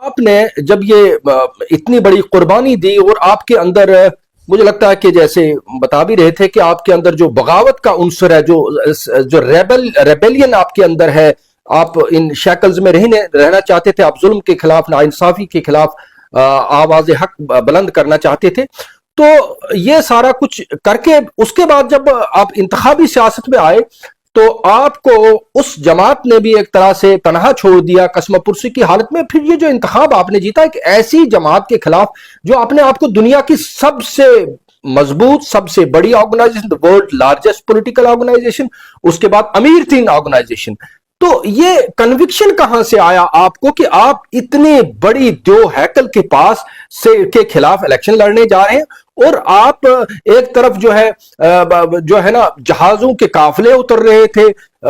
آپ نے جب یہ اتنی بڑی قربانی دی اور آپ کے اندر مجھے لگتا ہے کہ جیسے بتا بھی رہے تھے کہ آپ کے اندر جو بغاوت کا عنصر ہے، جو ریبیلین آپ کے اندر ہے، آپ ان شیکلز میں رہنا چاہتے تھے، آپ ظلم کے خلاف، ناانصافی کے خلاف آواز حق بلند کرنا چاہتے تھے. تو یہ سارا کچھ کر کے اس کے بعد جب آپ انتخابی سیاست میں آئے تو آپ کو اس جماعت نے بھی ایک طرح سے تنہا چھوڑ دیا قسم پرسی کی حالت میں. پھر یہ جو انتخاب آپ نے جیتا، ایک ایسی جماعت کے خلاف جو اپنے آپ کو دنیا کی سب سے مضبوط، سب سے بڑی organisation, world largest political organisation, اس کے بعد امیر ترین آرگنائزیشن. تو یہ کنوکشن کہاں سے آیا آپ کو کہ آپ اتنی بڑی دو ہیکل کے پاس سے کے خلاف الیکشن لڑنے جا رہے ہیں، اور آپ ایک طرف جو ہے نا جہازوں کے قافلے اتر رہے تھے،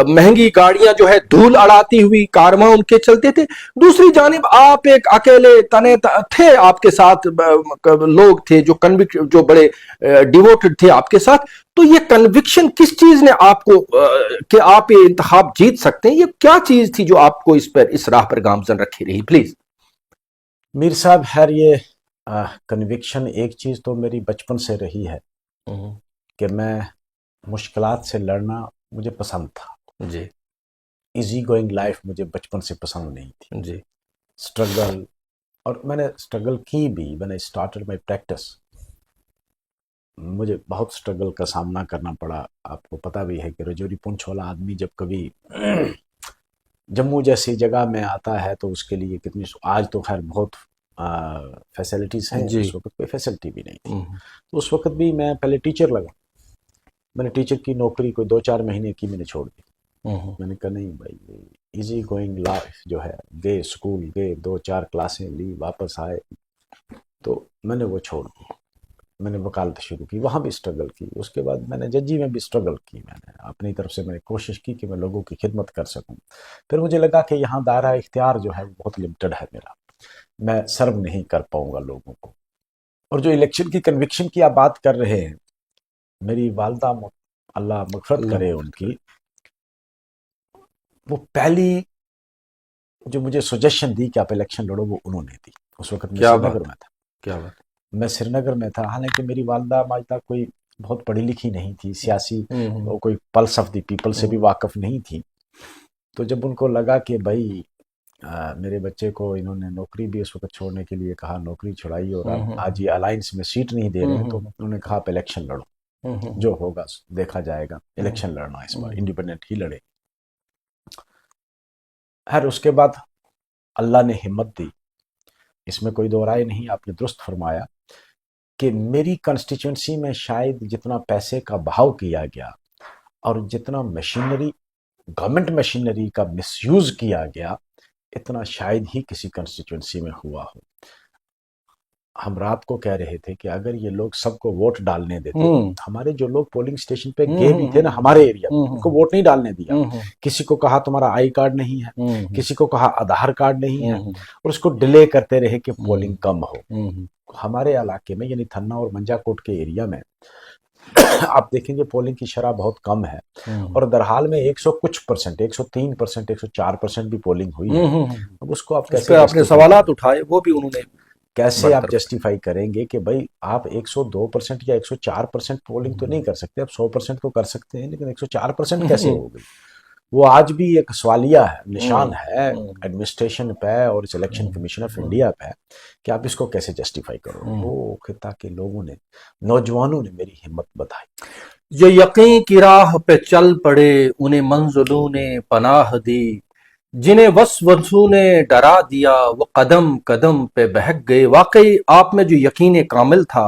مہنگی گاڑیاں جو ہے دھول اڑاتی ہوئی کارواں ان کے چلتے تھے، دوسری جانب آپ ایک اکیلے تنے تھے، آپ کے ساتھ لوگ تھے جو بڑے ڈیووٹڈ تھے آپ کے ساتھ. تو یہ کنوکشن کس چیز نے آپ کو کہ آپ یہ انتخاب جیت سکتے ہیں، یہ کیا چیز تھی جو آپ کو اس راہ پر گامزن رکھی رہی؟ پلیز. میر صاحب، خیر یہ کنوکشن ایک چیز تو میری بچپن سے رہی ہے کہ میں مشکلات سے لڑنا مجھے پسند تھا جی. ایزی گوئنگ لائف مجھے بچپن سے پسند نہیں تھی جی. اسٹرگل، اور میں نے اسٹرگل کی بھی. میں نے اسٹارٹڈ مائی پریکٹس، مجھے بہت اسٹرگل کا سامنا کرنا پڑا. آپ کو پتہ بھی ہے کہ رجوری پونچھ والا آدمی جب کبھی جموں جیسی جگہ میں آتا ہے تو اس کے لیے کتنی، آج تو خیر بہت فیسلٹیز ہیں، جی. اس وقت کوئی فیسلٹی بھی نہیں تھی. تو اس وقت بھی میں پہلے ٹیچر لگا. میں نے ٹیچر کی نوکری کوئی 2-4 مہینے کی، میں نے چھوڑ دی. میں نے کہا نہیں بھائی، ایزی گوئنگ لائف جو ہے، گئے اسکول، گئے 2-4 کلاسیں لی، واپس آئے، تو میں نے وہ چھوڑ دی. میں نے وکالت شروع کی، وہاں بھی اسٹرگل کی. اس کے بعد میں نے ججی میں بھی اسٹرگل کی. میں نے اپنی طرف سے میں نے کوشش کی کہ میں لوگوں کی خدمت کر سکوں. پھر مجھے لگا کہ یہاں دائرہ اختیار جو ہے وہ بہت لمیٹڈ ہے میرا، میں سرو نہیں کر پاؤں گا لوگوں کو. اور جو الیکشن کی کنوکشن کی آپ بات کر رہے ہیں، میری والدہ اللہ مغفرت کرے ان کی، وہ پہلی جو مجھے سجیشن دی کہ آپ الیکشن لڑو وہ انہوں نے دی. اس وقت میں سری نگر میں تھا. کیا بات. میں سری نگر میں تھا، حالانکہ میری والدہ ماجدہ کوئی بہت پڑھی لکھی نہیں تھی، سیاسی کوئی پلس آف دی پیپل سے بھی واقف نہیں تھی. تو جب ان کو لگا کہ بھائی میرے بچے کو انہوں نے نوکری بھی اس وقت چھوڑنے کے لیے کہا، نوکری چھڑائی، اور آج یہ الائنس میں سیٹ نہیں دے رہے ہیں، تو انہوں نے کہا آپ الیکشن لڑو، جو ہوگا دیکھا جائے گا. الیکشن لڑنا اس بار انڈیپینڈنٹ ہی لڑے. خیر اس کے بعد اللہ نے ہمت دی، اس میں کوئی دو رائے نہیں. آپ نے درست فرمایا کہ میری کنسٹیچوئنسی میں شاید جتنا پیسے کا بہاؤ کیا گیا اور جتنا مشینری، گورنمنٹ مشینری کا مس یوز کیا گیا، اتنا شاید ہی کسی کنسٹیچوئنسی میں ہوا ہو. ہم رات کو کہہ رہے تھے کہ اگر یہ لوگ سب کو ووٹ ڈالنے دیتے، ہمارے جو لوگ پولنگ سٹیشن پہ گئے بھی تھے نا ہمارے ایریا میں، ان کو ووٹ نہیں ڈالنے دیا. کسی کو کہا تمہارا آئی کارڈ نہیں ہے، کسی کو کہا آدھار کارڈ نہیں ہے، اور اس کو ڈیلے کرتے رہے کہ پولنگ کم ہو. ہمارے علاقے میں یعنی تھنا اور منجا کوٹ کے ایریا میں آپ دیکھیں گے پولنگ کی شرح بہت کم ہے، اور درحال میں 100 کچھ %، 103%، 104% بھی پولنگ ہوئی ہے. اب اس کو آپ کیسے، آپ نے سوالات اٹھائے، وہ بھی انہوں نے کیسے آپ جسٹیفائی کریں گے کہ بھائی آپ 102% یا 104% پولنگ تو نہیں کر سکتے، آپ 100% تو کر سکتے ہیں، لیکن 104% کیسے ہو گئی؟ وہ آج بھی ایک سوالیہ نشان ہے ایڈمنسٹریشن پہ اور اس الیکشن کمیشن آف انڈیا پہ کہ آپ اس کو کیسے جسٹیفائی کرو. وہ خطہ کے لوگوں نے، نوجوانوں نے میری ہمت بتائی. یہ یقین کی راہ پہ چل پڑے، انہیں منزلوں نے پناہ دی، جنہیں وسوسوں نے ڈرا دیا، وہ قدم قدم پہ بہک گئے. واقعی آپ میں جو یقین کامل تھا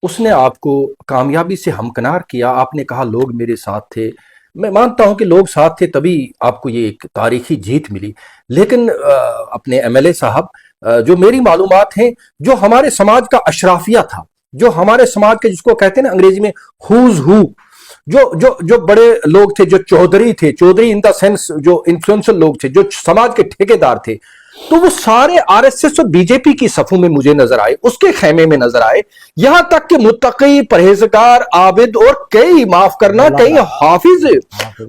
اس نے آپ کو کامیابی سے ہمکنار کیا. آپ نے کہا لوگ میرے ساتھ تھے. میں مانتا ہوں کہ لوگ ساتھ تھے تبھی آپ کو یہ ایک تاریخی جیت ملی. لیکن اپنے ایم ایل اے صاحب، جو میری معلومات ہیں، جو ہمارے سماج کا اشرافیہ تھا، جو ہمارے سماج کے جس کو کہتے ہیں نا انگریزی میں ہوز ہو، جو بڑے لوگ تھے، جو چودھری تھے، چودھری ان دا سینس جو انفلوئنشل لوگ تھے، جو سماج کے ٹھیکیدار تھے، تو وہ سارے آر ایس ایس اور بی جے پی کی صفوں میں مجھے نظر آئے، اس کے خیمے میں نظر آئے. یہاں تک کہ متقی، پرہیزگار، عابد اور کئی معاف کرنا کئی حافظ،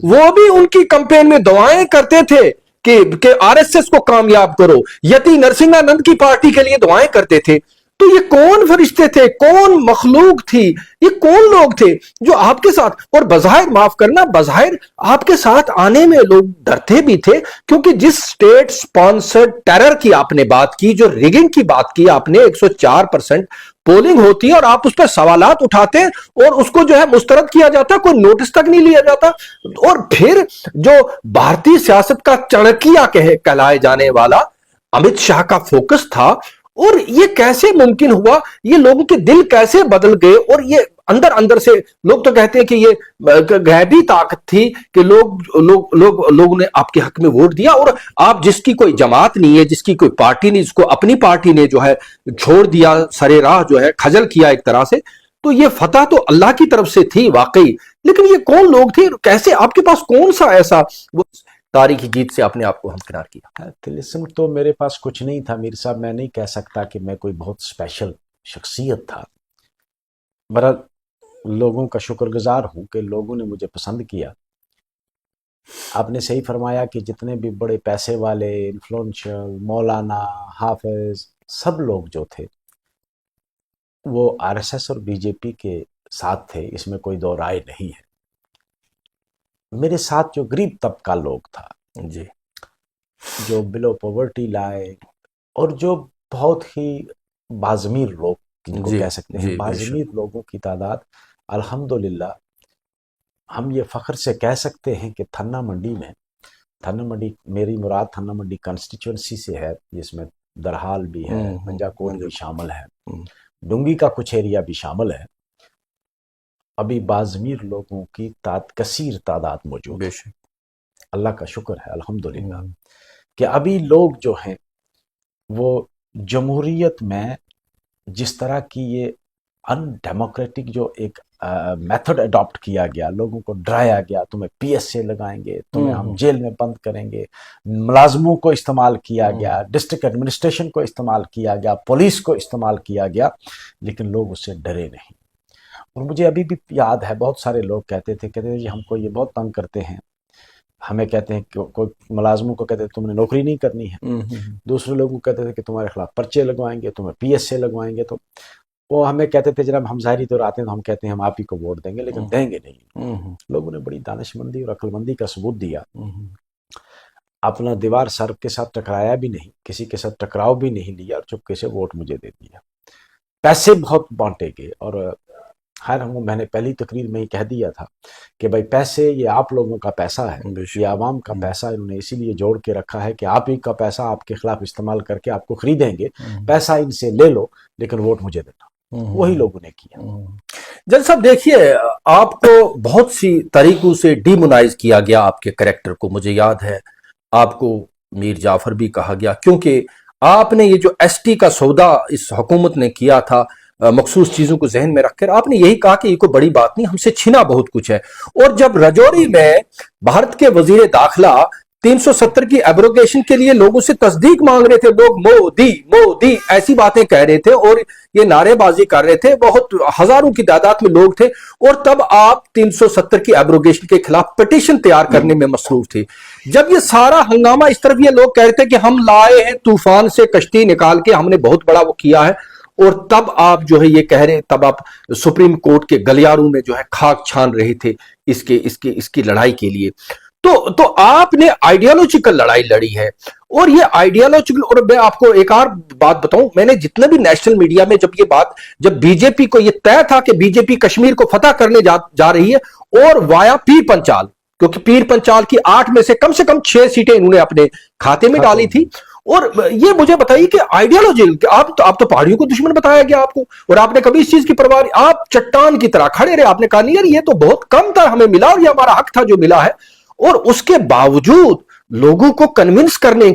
وہ بھی ان کی کمپین میں دعائیں کرتے تھے کہ RSS کو کامیاب کرو، یتی نرسنگانند کی پارٹی کے لیے دعائیں کرتے تھے. تو یہ کون فرشتے تھے، کون مخلوق تھی، یہ کون لوگ تھے جو آپ کے ساتھ، اور بظاہر معاف کرنا، بظاہر آپ کے ساتھ آنے میں لوگ ڈرتے بھی تھے، کیونکہ جس سٹیٹ سپانسرڈ ٹیرر کی آپ نے بات کی، جو ریگنگ کی بات کی آپ نے، 104% پولنگ ہوتی ہے اور آپ اس پر سوالات اٹھاتے ہیں اور اس کو جو ہے مسترد کیا جاتا، کوئی نوٹس تک نہیں لیا جاتا. اور پھر جو بھارتی سیاست کا چڑکیا کہلائے جانے والا امت شاہ کا فوکس تھا، اور یہ کیسے ممکن ہوا، یہ لوگوں کے دل کیسے بدل گئے، اور یہ اندر اندر سے لوگ تو کہتے ہیں کہ یہ غیبی طاقت تھی کہ لوگوں نے آپ کے حق میں ووٹ دیا، اور آپ جس کی کوئی جماعت نہیں ہے، جس کی کوئی پارٹی نہیں، جس کو اپنی پارٹی نے جو ہے چھوڑ دیا، سرے راہ جو ہے کھجل کیا ایک طرح سے، تو یہ فتح تو اللہ کی طرف سے تھی واقعی. لیکن یہ کون لوگ تھے، کیسے، آپ کے پاس کون سا ایسا وہ تاریخی جیت سے آپ نے آپ کو ہمکنار کیا؟ طلسم تو میرے پاس کچھ نہیں تھا میر صاحب، میں نہیں کہہ سکتا کہ میں کوئی بہت اسپیشل شخصیت تھا. برحال لوگوں کا شکر گزار ہوں کہ لوگوں نے مجھے پسند کیا. آپ نے صحیح فرمایا کہ جتنے بھی بڑے پیسے والے، انفلوئنشل، مولانا، حافظ، سب لوگ جو تھے وہ RSS اور BJP کے ساتھ تھے، اس میں کوئی دو رائے نہیں ہے. میرے ساتھ جو غریب طبقہ لوگ تھا، جی، جو بلو پاورٹی لائن، اور جو بہت ہی باضمیر لوگ جن کو کہہ سکتے ہیں، باضمیر لوگوں کی تعداد الحمدللہ ہم یہ فخر سے کہہ سکتے ہیں کہ تھنا منڈی میں، تھنا منڈی میری مراد تھنا منڈی کانسٹیچوئنسی سے ہے، جس میں درحال بھی ہے، منجا کوٹ بھی شامل ہے، ڈنگی کا کچھ ایریا بھی شامل ہے. ابھی باضمیر لوگوں کی کثیر تعداد موجود ہے. اللہ کا شکر ہے الحمدللہ کہ ابھی لوگ جو ہیں وہ جمہوریت میں جس طرح کی یہ ان ڈیموکریٹک جو ایک میتھڈ اڈاپٹ کیا گیا، لوگوں کو ڈرایا گیا، تمہیں PSA لگائیں گے، تمہیں ہم جیل میں بند کریں گے، ملازموں کو استعمال کیا گیا، ڈسٹرکٹ ایڈمنسٹریشن کو استعمال کیا گیا، پولیس کو استعمال کیا گیا، لیکن لوگ اس سے ڈرے نہیں. اور مجھے ابھی بھی یاد ہے بہت سارے لوگ کہتے تھے جی ہم کو یہ بہت تنگ کرتے ہیں، ہمیں کہتے ہیں کہ کوئی ملازموں کو کہتے تھے تم نے نوکری نہیں کرنی ہے، دوسرے لوگوں کو کہتے تھے کہ تمہارے خلاف پرچے لگوائیں گے، تمہیں PSA لگوائیں گے. تو وہ ہمیں کہتے تھے جناب ہم ظاہری طور آتے ہیں تو ہم کہتے ہیں ہم آپ ہی کو ووٹ دیں گے، لیکن دیں گے نہیں. لوگوں نے بڑی دانش مندی اور عقل مندی کا ثبوت دیا، اپنا دیوار سر کے ساتھ ٹکرایا بھی نہیں، کسی کے ساتھ ٹکراؤ بھی نہیں لیا، اور چپکے سے ووٹ مجھے دے دیا. پیسے بہت بانٹے گئے، اور خیر میں نے پہلی تقریر میں ہی کہہ دیا تھا کہ بھائی پیسے یہ آپ لوگوں کا پیسہ ہے، یہ عوام کا پیسہ انہوں نے اسی لیے جوڑ کے رکھا ہے کہ آپ ہی کا پیسہ آپ کے خلاف استعمال کر کے آپ کو خریدیں گے، پیسہ ان سے لے لو لیکن ووٹ مجھے دینا. وہی لوگوں نے کیا. جج صاحب دیکھیے، آپ کو بہت سی طریقوں سے ڈیمونائز کیا گیا، آپ کے کریکٹر کو. مجھے یاد ہے آپ کو میر جعفر بھی کہا گیا، کیونکہ آپ نے یہ جو ST کا سودا اس حکومت نے کیا تھا، مخصوص چیزوں کو ذہن میں رکھ کر آپ نے یہی کہا کہ یہ کوئی بڑی بات نہیں، ہم سے چھنا بہت کچھ ہے. اور جب رجوری میں بھارت کے وزیر داخلہ 370 کی ایبروگیشن کے لیے لوگوں سے تصدیق مانگ رہے تھے، لوگ مودی مودی ایسی باتیں کہہ رہے تھے اور یہ نعرے بازی کر رہے تھے، بہت ہزاروں کی تعداد میں لوگ تھے، اور تب آپ 370 کی ایبروگیشن کے خلاف پٹیشن تیار کرنے میں مصروف تھے. جب یہ سارا ہنگامہ، اس طرف یہ لوگ کہہ رہے تھے کہ ہم لائے ہیں طوفان سے کشتی نکال کے، ہم نے بہت بڑا وہ کیا ہے، اور تب آپ جو ہے یہ کہہ رہے، تب آپ سپریم کورٹ کے گلیاروں میں جو ہے خاک چھان رہے تھے اس کی لڑائی کے لیے. تو آپ نے آئیڈیالوجیکل لڑائی لڑی ہے، اور یہ آئیڈیالوجیکل. اور میں آپ کو ایک اور بات بتاؤں، میں نے جتنے بھی نیشنل میڈیا میں جب BJP کو یہ طے تھا کہ BJP کشمیر کو فتح کرنے جا رہی ہے، اور وایا پیر پنچال، کیونکہ پیر پنچال کی 8 میں سے کم 6 سیٹیں انہوں نے اپنے کھاتے میں ڈالی تھی. اور یہ مجھے بتائیے کہ آئیڈیالوجی، آپ تو پہاڑیوں کو دشمن بتایا گیا آپ کو، اور آپ نے کبھی اس چیز کی پرواہ، آپ چٹان کی طرح کھڑے رہے، آپ نے کہا نہیں یار یہ تو بہت کم تھا ہمیں ملا، اور یہ ہمارا حق تھا جو ملا ہے. اور اس کے باوجود لوگوں کو کنونس کرنے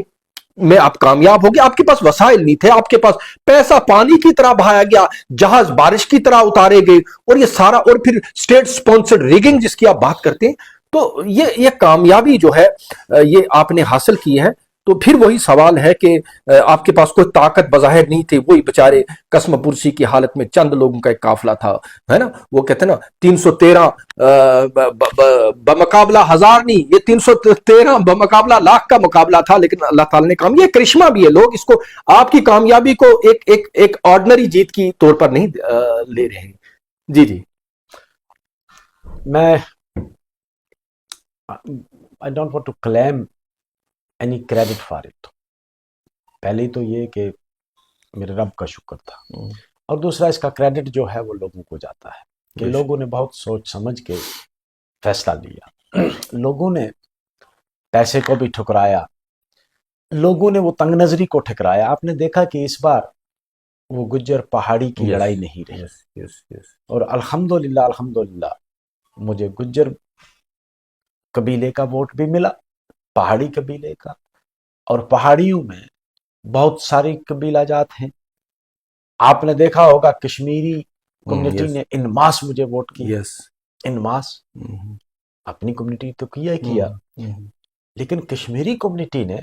میں آپ کامیاب ہو گئے. آپ کے پاس وسائل نہیں تھے، آپ کے پاس پیسہ پانی کی طرح بہایا گیا، جہاز بارش کی طرح اتارے گئے، اور یہ سارا، اور پھر اسٹیٹ سپانسرڈ ریگنگ جس کی آپ بات کرتے ہیں. تو یہ کامیابی جو ہے یہ آپ نے حاصل کی ہے. تو پھر وہی سوال ہے کہ آپ کے پاس کوئی طاقت بظاہر نہیں تھی، وہی بیچارے قسم پرسی کی حالت میں چند لوگوں کا ایک قافلہ تھا، ہے نا، وہ کہتے ہیں نا 313 بمقابلہ ہزار نہیں، یہ 313 بمقابلہ لاکھ کا مقابلہ تھا، لیکن اللہ تعالیٰ نے کام، یہ کرشمہ بھی ہے، لوگ اس کو آپ کی کامیابی کو ایک آرڈنری جیت کی طور پر نہیں لے رہے ہیں۔ جی جی میں I don't want to claim any credit for it. پہلے تو یہ کہ میرے رب کا شکر تھا، اور دوسرا اس کا کریڈٹ جو ہے وہ لوگوں کو جاتا ہے کہ لوگوں نے بہت سوچ سمجھ کے فیصلہ لیا، لوگوں نے پیسے کو بھی ٹھکرایا، لوگوں نے وہ تنگ نظری کو ٹھکرایا۔ آپ نے دیکھا کہ اس بار وہ گجر پہاڑی کی لڑائی نہیں رہی، اور الحمدللہ مجھے گجر قبیلے کا ووٹ بھی ملا، پہاڑی قبیلے کا، اور پہاڑیوں میں بہت ساری قبیلہ جات ہیں۔ آپ نے دیکھا ہوگا کشمیری کمیونٹی نے ان ماس مجھے ووٹ کیا، ان ماس، اپنی کمیونٹی تو کیا، لیکن کشمیری کمیونٹی نے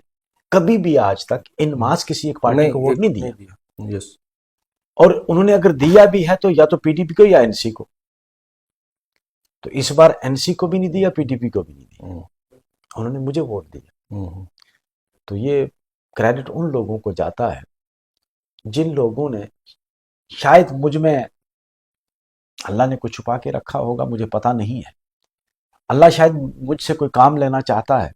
کبھی بھی آج تک ان ماس کسی ایک پارٹی کو ووٹ نہیں دیا، اور انہوں نے اگر دیا بھی ہے تو یا تو پی ڈی پی کو یا این سی کو، تو اس بار این سی کو بھی نہیں دیا، پی ڈی پی کو بھی نہیں دیا، انہوں نے مجھے ووٹ دیا۔ تو یہ کریڈٹ ان لوگوں کو جاتا ہے جن لوگوں نے، شاید مجھ میں اللہ نے کچھ چھپا کے رکھا ہوگا، مجھے پتا نہیں ہے، اللہ شاید مجھ سے کوئی کام لینا چاہتا ہے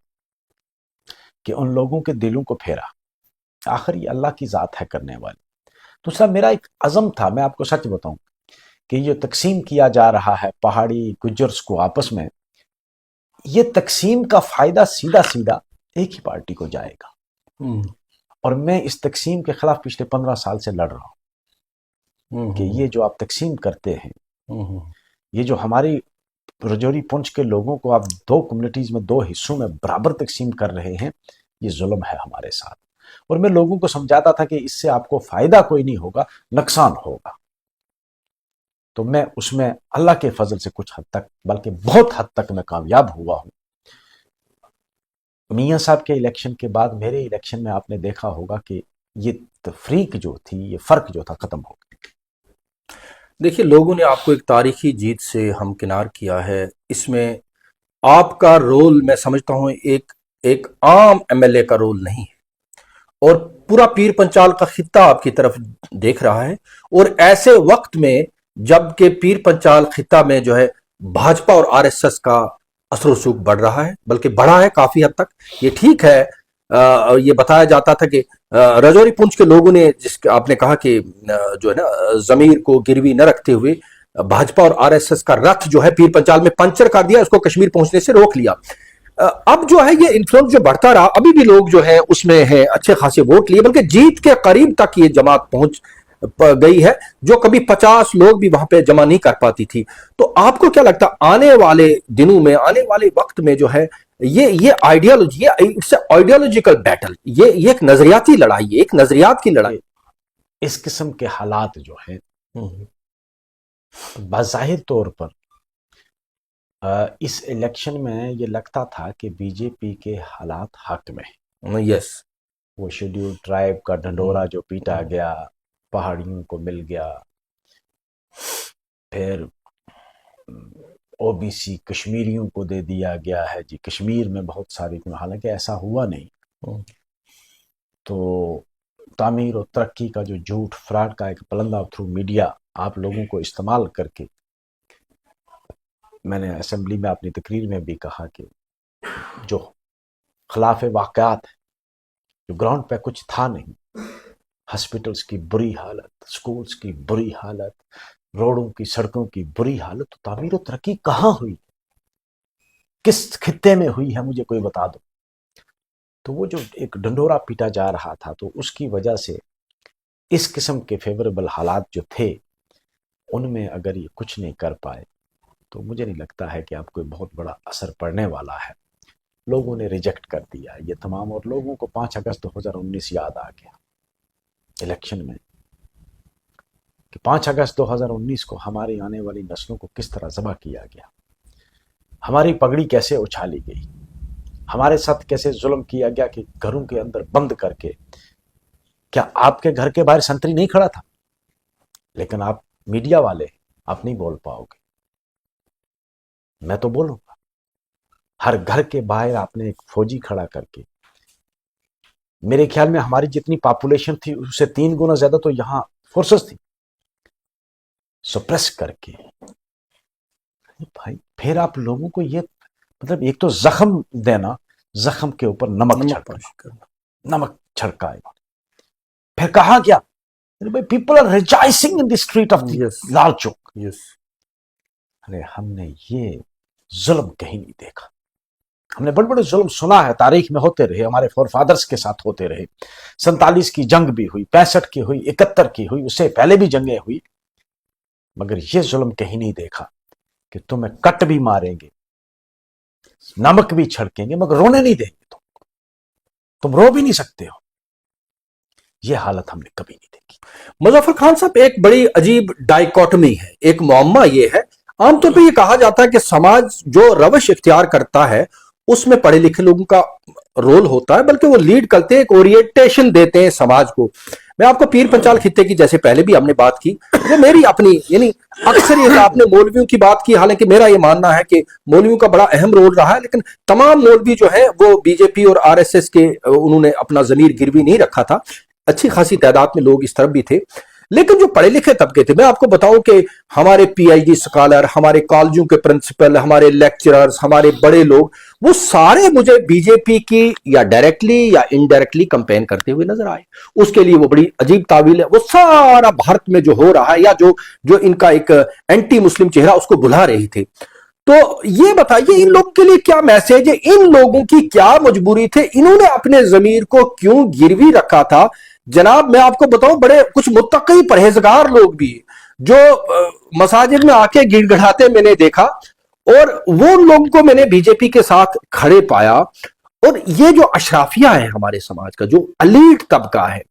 کہ ان لوگوں کے دلوں کو پھیرا، آخر یہ اللہ کی ذات ہے کرنے والی۔ دوسرا میرا ایک عزم تھا، میں آپ کو سچ بتاؤں، کہ یہ تقسیم کیا جا رہا ہے پہاڑی گجرز کو آپس میں، یہ تقسیم کا فائدہ سیدھا سیدھا ایک ہی پارٹی کو جائے گا، اور میں اس تقسیم کے خلاف پچھلے 15 سال سے لڑ رہا ہوں کہ یہ جو آپ تقسیم کرتے ہیں، یہ جو ہماری رجوری پنچ کے لوگوں کو آپ 2 کمیونٹیز میں 2 حصوں میں برابر تقسیم کر رہے ہیں، یہ ظلم ہے ہمارے ساتھ۔ اور میں لوگوں کو سمجھاتا تھا کہ اس سے آپ کو فائدہ کوئی نہیں ہوگا، نقصان ہوگا۔ تو میں اس میں اللہ کے فضل سے کچھ حد تک، بلکہ بہت حد تک میں کامیاب ہوا ہوں۔ میاں صاحب کے الیکشن کے بعد میرے الیکشن میں آپ نے دیکھا ہوگا کہ یہ تفریق جو تھی، یہ فرق جو تھا، ختم ہو گیا۔ دیکھیے، لوگوں نے آپ کو ایک تاریخی جیت سے ہمکنار کیا ہے، اس میں آپ کا رول میں سمجھتا ہوں ایک عام ایم ایل اے کا رول نہیں ہے، اور پورا پیر پنچال کا خطہ آپ کی طرف دیکھ رہا ہے، اور ایسے وقت میں جب کہ پیر پنچال خطہ میں جو ہے بھاجپا اور آر ایس ایس کا اثر و رسوخ بڑھ رہا ہے، بلکہ بڑھا ہے کافی حد تک۔ یہ ٹھیک ہے، یہ بتایا جاتا تھا کہ رجوری پنچ کے لوگوں نے، آپ نے کہا کہ جو ہے نا ضمیر کو گروی نہ رکھتے ہوئے بھاجپا اور آر ایس ایس کا رتھ جو ہے پیر پنچال میں پنچر کر دیا، اس کو کشمیر پہنچنے سے روک لیا۔ اب جو ہے یہ انفلوئنس جو بڑھتا رہا، ابھی بھی لوگ جو ہے اس میں ہیں، اچھے خاصے ووٹ لیے، بلکہ جیت کے قریب تک یہ جماعت پہنچ گئی ہے، جو کبھی 50 لوگ بھی وہاں پہ جمع نہیں کر پاتی تھی۔ تو آپ کو کیا لگتا آنے والے دنوں میں، آنے والے وقت میں جو ہے یہ ideology, it's a ideological battle, یہ ایک نظریاتی لڑائی ہے، ایک نظریات کی لڑائی۔ اس قسم کے حالات جو ہیں بظاہر طور پر اس الیکشن میں یہ لگتا تھا کہ بی جے پی کے حالات حق میں ہیں۔ یس، وہ شیڈیول ٹرائب کا ڈھنڈورا جو پیٹا گیا، پہاڑیوں کو مل گیا، پھر او بی سی کشمیریوں کو دے دیا گیا ہے جی، کشمیر میں بہت ساری، حالانکہ ایسا ہوا نہیں۔ تو تعمیر و ترقی کا جو جھوٹ فراڈ کا ایک پلندہ تھرو میڈیا آپ لوگوں کو استعمال کر کے، میں نے اسمبلی میں اپنی تقریر میں بھی کہا کہ جو خلاف واقعات ہیں، جو گراؤنڈ پہ کچھ تھا نہیں، ہاسپٹلز کی بری حالت، سکولز کی بری حالت، روڈوں کی، سڑکوں کی بری حالت، تو تعمیر و ترقی کہاں ہوئی؟ کس خطے میں ہوئی ہے؟ مجھے کوئی بتا دو۔ تو وہ جو ایک ڈنڈورا پیٹا جا رہا تھا، تو اس کی وجہ سے اس قسم کے فیوریبل حالات جو تھے، ان میں اگر یہ کچھ نہیں کر پائے تو مجھے نہیں لگتا ہے کہ آپ کو بہت بڑا اثر پڑنے والا ہے۔ لوگوں نے ریجیکٹ کر دیا یہ تمام، اور لوگوں کو 5 اگست 2019 یاد آ گیا الیکشن میں، کہ 5 اگست 2019 کو ہماری آنے والی نسلوں کو کس طرح ذبح کیا گیا، ہماری پگڑی کیسے اچھالی گئی، ہمارے ساتھ کیسے ظلم کیا گیا کہ گھروں کے اندر بند کر کے. کیا آپ کے گھر کے باہر سنتری نہیں کھڑا تھا؟ لیکن آپ میڈیا والے آپ نہیں بول پاؤ گے، میں تو بولوں گا. ہر گھر کے باہر آپ نے ایک فوجی کھڑا کر کے، میرے خیال میں ہماری جتنی پاپولیشن تھی اس سے 3 گنا زیادہ تو یہاں فورسز تھی، سپریس کر کے. بھائی پھر آپ لوگوں کو یہ مطلب ایک تو زخم دینا، زخم کے اوپر نمک چھڑکا. پھر کہا کیا؟ People are rejoicing in the street of Lal Chowk. ارے ہم نے یہ ظلم کہیں نہیں دیکھا. ہم نے بڑے بڑے ظلم سنا ہے، تاریخ میں ہوتے رہے، ہمارے فور فادرز کے ساتھ ہوتے رہے. 47 کی جنگ بھی ہوئی، 65 کی ہوئی، 71 کی ہوئی، اس سے پہلے بھی جنگیں ہوئی، مگر یہ ظلم کہیں نہیں دیکھا کہ تمہیں کٹ بھی ماریں گے، نمک بھی چھڑکیں گے، مگر رونے نہیں دیں گے. تم رو بھی نہیں سکتے ہو. یہ حالت ہم نے کبھی نہیں دیکھی. مظفر خان صاحب، ایک بڑی عجیب ڈائیکوٹمی ہے، ایک معمہ یہ ہے. عام طور پہ یہ کہا جاتا ہے کہ سماج جو روش اختیار کرتا ہے اس میں پڑھے لکھے لوگوں کا رول ہوتا ہے، بلکہ وہ لیڈ کرتے ہیں، ایک اورینٹیشن دیتے ہیں سماج کو. میں آپ کو پیر پنچال خطے کی جیسے پہلے بھی ہم نے بات کی، وہ میری اپنی یعنی اکثر یہ آپ نے مولویوں کی بات کی، حالانکہ میرا یہ ماننا ہے کہ مولویوں کا بڑا اہم رول رہا ہے، لیکن تمام مولوی جو ہیں وہ بی جے پی اور آر ایس ایس کے انہوں نے اپنا ضمیر گروی نہیں رکھا تھا. اچھی خاصی تعداد میں لوگ اس طرف بھی تھے. لیکن جو پڑھے لکھے طبقے تھے، میں آپ کو بتاؤں کہ ہمارے پی ایچ ڈی اسکالر، ہمارے کالجوں کے پرنسپل، ہمارے لیکچررز، ہمارے بڑے لوگ، وہ سارے مجھے بی جے پی کی یا ڈائریکٹلی یا انڈائریکٹلی کمپین کرتے ہوئے نظر آئے. اس کے لیے وہ بڑی عجیب تعویل ہے. وہ سارا بھارت میں جو ہو رہا ہے یا جو ان کا ایک اینٹی مسلم چہرہ اس کو بلا رہے تھے. تو یہ بتائیے ان لوگوں کے لیے کیا میسج ہے؟ ان لوگوں کی کیا مجبوری تھے؟ انہوں نے اپنے ضمیر کو کیوں گروی رکھا تھا؟ جناب میں آپ کو بتاؤں، بڑے کچھ متقی پرہیزگار لوگ بھی جو مساجد میں آ کے گڑ گڑاتے میں نے دیکھا، اور وہ لوگوں کو میں نے بی جے پی کے ساتھ کھڑے پایا. اور یہ جو اشرافیہ ہے ہمارے سماج کا، جو الیٹ طبقہ ہے،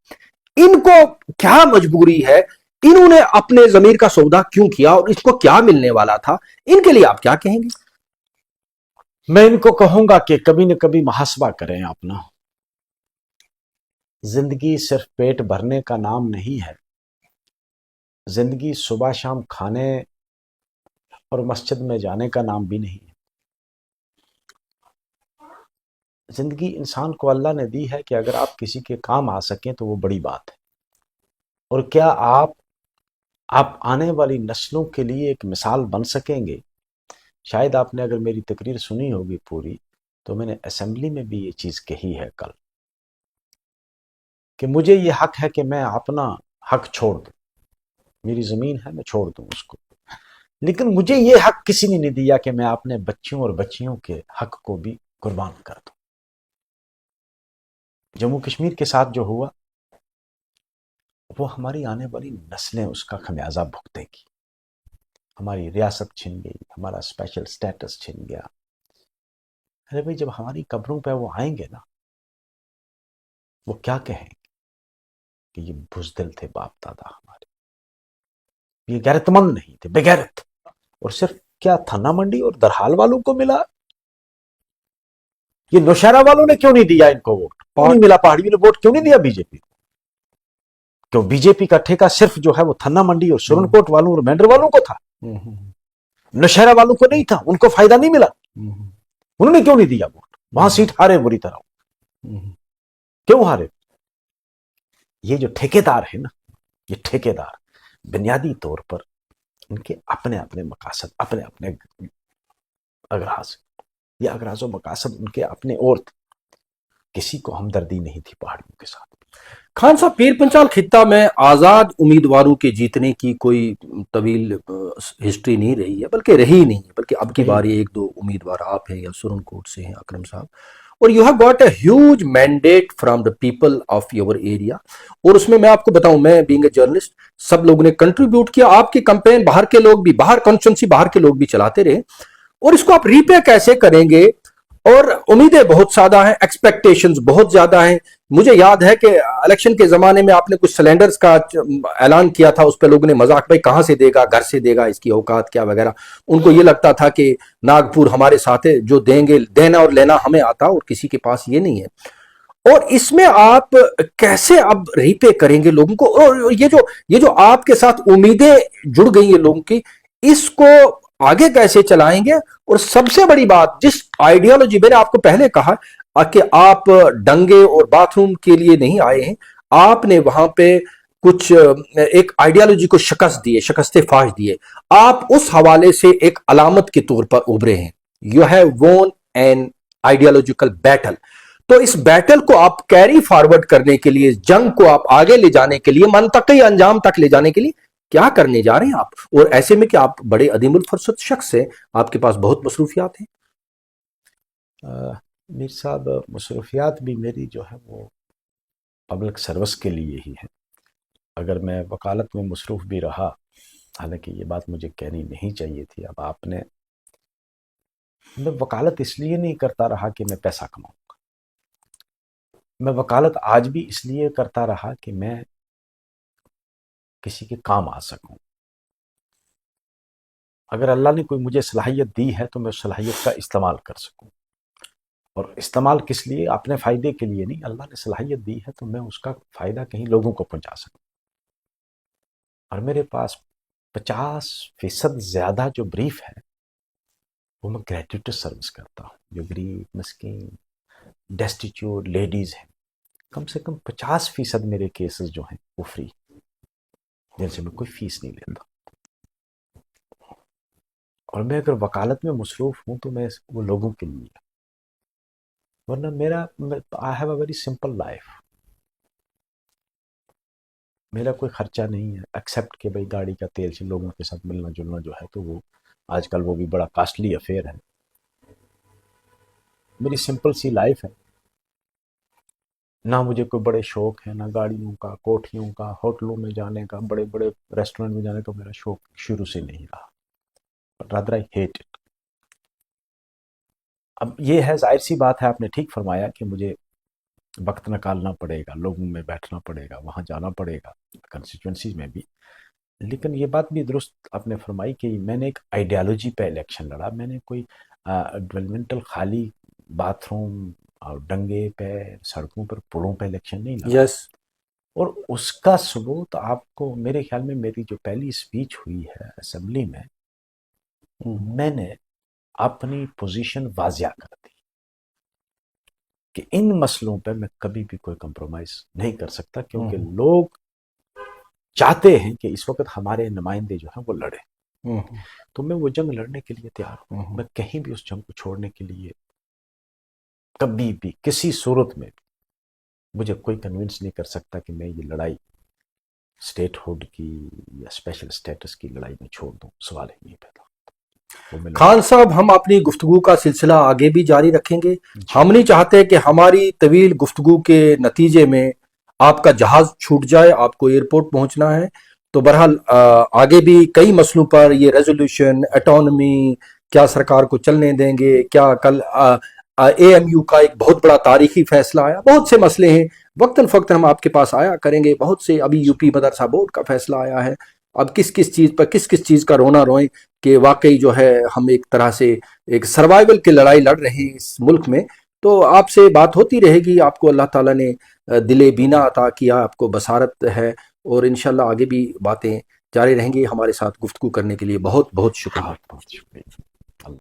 ان کو کیا مجبوری ہے؟ انہوں نے اپنے ضمیر کا سودا کیوں کیا اور اس کو کیا ملنے والا تھا؟ ان کے لیے آپ کیا کہیں گے؟ میں ان کو کہوں گا کہ کبھی نہ کبھی محاسبہ کریں اپنا. زندگی صرف پیٹ بھرنے کا نام نہیں ہے. زندگی صبح شام کھانے اور مسجد میں جانے کا نام بھی نہیں ہے. زندگی انسان کو اللہ نے دی ہے کہ اگر آپ کسی کے کام آ سکیں تو وہ بڑی بات ہے. اور کیا آپ آنے والی نسلوں کے لیے ایک مثال بن سکیں گے؟ شاید آپ نے اگر میری تقریر سنی ہوگی پوری، تو میں نے اسمبلی میں بھی یہ چیز کہی ہے کل، کہ مجھے یہ حق ہے کہ میں اپنا حق چھوڑ دوں. میری زمین ہے، میں چھوڑ دوں اس کو، لیکن مجھے یہ حق کسی نے نہیں دیا کہ میں اپنے بچوں اور بچیوں کے حق کو بھی قربان کر دوں. جموں کشمیر کے ساتھ جو ہوا، وہ ہماری آنے والی نسلیں اس کا خمیازہ بھگتیں گی. ہماری ریاست چھن گئی، ہمارا اسپیشل سٹیٹس چھن گیا. ارے بھائی، جب ہماری قبروں پہ وہ آئیں گے نا، وہ کیا کہیں گے؟ کہ یہ بزدل تھے باپ دادا ہمارے، یہ غیرت مند نہیں تھے، بے غیرت. اور صرف کیا تھنا منڈی اور درحال والوں کو ملا؟ یہ نوشہرہ والوں نے کیوں نہیں دیا ان کو ووٹ؟ کیوں نہیں ملا؟ پہاڑیوں نے ووٹ کیوں نہیں دیا بی جے پی کو؟ کیوں بی جے پی کا ٹھیکہ صرف جو ہے وہ تھنا منڈی اور سرن کوٹ والوں اور مینڈر والوں کو تھا؟ نوشہرہ والوں کو نہیں تھا؟ ان کو فائدہ نہیں ملا؟ انہوں نے کیوں نہیں دیا ووٹ؟ وہاں سیٹ ہارے بری طرح. کیوں ہارے؟ یہ جو ٹھیکیدار ہے نا، یہ ٹھیکیدار بنیادی طور پر ان کے اپنے اپنے مقاصد، اپنے اپنے اغراض، یہ اغراض و مقاصد ان کے اپنے اور تھے. کسی کو ہمدردی نہیں تھی پہاڑیوں کے ساتھ. خان صاحب، پیر پنچال خطہ میں آزاد امیدواروں کے جیتنے کی کوئی طویل ہسٹری نہیں رہی ہے، بلکہ رہی نہیں ہے، بلکہ اب کی باری 1-2 امیدوار آپ ہیں یا سرن کوٹ سے ہیں اکرم صاحب، اور you have got a huge mandate from the people of your area. اور اس میں آپ کو بتاؤں، میں بینگ اے جرنلسٹ، سب لوگوں نے کنٹریبیوٹ کیا. آپ کی کمپین باہر کے لوگ بھی، باہر کانسٹیٹوئنسی باہر کے لوگ بھی چلاتے رہے. اور اس کو آپ ری پے کیسے کریں گے؟ اور امیدیں بہت زیادہ ہیں، ایکسپیکٹیشنز بہت زیادہ ہیں. مجھے یاد ہے کہ الیکشن کے زمانے میں آپ نے کچھ سلینڈرز کا اعلان کیا تھا، اس پہ لوگوں نے مذاق، بھائی کہاں سے دے گا، گھر سے دے گا، اس کی اوقات کیا وغیرہ. ان کو یہ لگتا تھا کہ ناگپور ہمارے ساتھ ہے، جو دیں گے، دینا اور لینا ہمیں آتا، اور کسی کے پاس یہ نہیں ہے. اور اس میں آپ کیسے اب ری پے کریں گے لوگوں کو، اور یہ جو آپ کے ساتھ امیدیں جڑ گئی ہیں لوگوں کی، اس کو آگے کیسے چلائیں گے؟ اور سب سے بڑی بات، جس آئیڈیالوجی، میں نے آپ کو پہلے کہا کہ آپ ڈنگے اور باتھ روم کے لیے نہیں آئے ہیں، آپ نے وہاں پہ کچھ ایک آئیڈیالوجی کو شکست دیے، شکست فاش دیے. آپ اس حوالے سے ایک علامت کے طور پر ابھرے ہیں. یو ہیو وون این آئیڈیالوجیکل بیٹل. تو اس بیٹل کو آپ کیری فارورڈ کرنے کے لیے، جنگ کو آپ آگے لے جانے کے لیے، منطقی انجام تک لے جانے کے لیے کیا کرنے جا رہے ہیں آپ؟ اور ایسے میں کہ آپ بڑے عدیم الفرصت شخص ہیں، آپ کے پاس بہت مصروفیات ہیں. میر صاحب، مصروفیات بھی میری جو ہے وہ پبلک سروس کے لیے ہی ہے. اگر میں وکالت میں مصروف بھی رہا، حالانکہ یہ بات مجھے کہنی نہیں چاہیے تھی، اب آپ نے، میں وکالت اس لیے نہیں کرتا رہا کہ میں پیسہ کماؤں گا. میں وکالت آج بھی اس لیے کرتا رہا کہ میں کسی کے کام آ سکوں. اگر اللہ نے کوئی مجھے صلاحیت دی ہے تو میں اس صلاحیت کا استعمال کر سکوں. اور استعمال کس لیے؟ اپنے فائدے کے لیے نہیں. اللہ نے صلاحیت دی ہے تو میں اس کا فائدہ کہیں لوگوں کو پہنچا سکوں. اور میرے پاس 50% زیادہ جو بریف ہے وہ میں گریجویٹ سروس کرتا ہوں. جو غریب، مسکین، ڈیسٹیچیوٹ لیڈیز ہیں، کم سے کم 50% میرے کیسز جو ہیں وہ فری، جن سے میں کوئی فیس نہیں لیتا. اور میں اگر وکالت میں مصروف ہوں تو میں وہ لوگوں کے لیے، ورنہ I have a very simple life. میرا کوئی خرچہ نہیں ہے ایکسیپٹ کہ بھائی گاڑی کا تیل سے لوگوں کے ساتھ ملنا جلنا جو ہے تو وہ آج کل وہ بھی بڑا کاسٹلی افیئر ہے. میری سمپل سی لائف ہے. نہ مجھے کوئی بڑے شوق ہے، نہ گاڑیوں کا، کوٹھیوں کا، ہوٹلوں میں جانے کا، بڑے بڑے ریسٹورنٹ میں جانے کا میرا شوق شروع سے نہیں رہا. But rather I hate it. اب یہ ہے، ظاہر سی بات ہے، آپ نے ٹھیک فرمایا کہ مجھے وقت نکالنا پڑے گا، لوگوں میں بیٹھنا پڑے گا، وہاں جانا پڑے گا، کنسٹیچوئنسیز میں بھی. لیکن یہ بات بھی درست آپ نے فرمائی کہ میں نے ایک آئیڈیالوجی پہ الیکشن لڑا. میں نے کوئی ڈیولپمنٹل خالی باتھ روم اور ڈنگے پہ، سڑکوں پر، پلوں پہ الیکشن نہیں لڑا. یس. اور اس کا ثبوت آپ کو، میرے خیال میں میری جو پہلی اسپیچ ہوئی ہے اسمبلی میں نے اپنی پوزیشن واضح کر دی کہ ان مسئلوں پہ میں کبھی بھی کوئی کمپرومائز نہیں کر سکتا، کیونکہ لوگ چاہتے ہیں کہ اس وقت ہمارے نمائندے جو ہیں وہ لڑیں. تو میں وہ جنگ لڑنے کے لیے تیار ہوں. میں کہیں بھی اس جنگ کو چھوڑنے کے لیے کبھی بھی، کسی صورت میں بھی مجھے کوئی کنونس نہیں کر سکتا کہ میں یہ لڑائی اسٹیٹ ہوڈ کی یا اسپیشل اسٹیٹس کی لڑائی میں چھوڑ دوں. سوال ہی نہیں پیدا. خان صاحب، ہم اپنی گفتگو کا سلسلہ آگے بھی جاری رکھیں گے. ہم نہیں چاہتے کہ ہماری طویل گفتگو کے نتیجے میں آپ کا جہاز چھوٹ جائے، آپ کو ایئرپورٹ پہنچنا ہے. تو بہرحال آگے بھی کئی مسئلوں پر، یہ ریزولوشن، اٹانومی، کیا سرکار کو چلنے دیں گے، کیا کل اے ایم یو کا ایک بہت بڑا تاریخی فیصلہ آیا، بہت سے مسئلے ہیں. وقتاً فوقتاً ہم آپ کے پاس آیا کریں گے. بہت سے، ابھی یو پی مدرسہ بورڈ کا فیصلہ آیا ہے. اب کس کس چیز پر، کس کس چیز کا رونا روئیں کہ واقعی جو ہے ہم ایک طرح سے ایک سروائیول کی لڑائی لڑ رہے ہیں اس ملک میں. تو آپ سے بات ہوتی رہے گی. آپ کو اللہ تعالیٰ نے دل بینا عطا کیا، آپ کو بصارت ہے، اور انشاءاللہ آگے بھی باتیں جاری رہیں گی. ہمارے ساتھ گفتگو کرنے کے لیے بہت بہت شکریہ. بہت بہت شکریہ.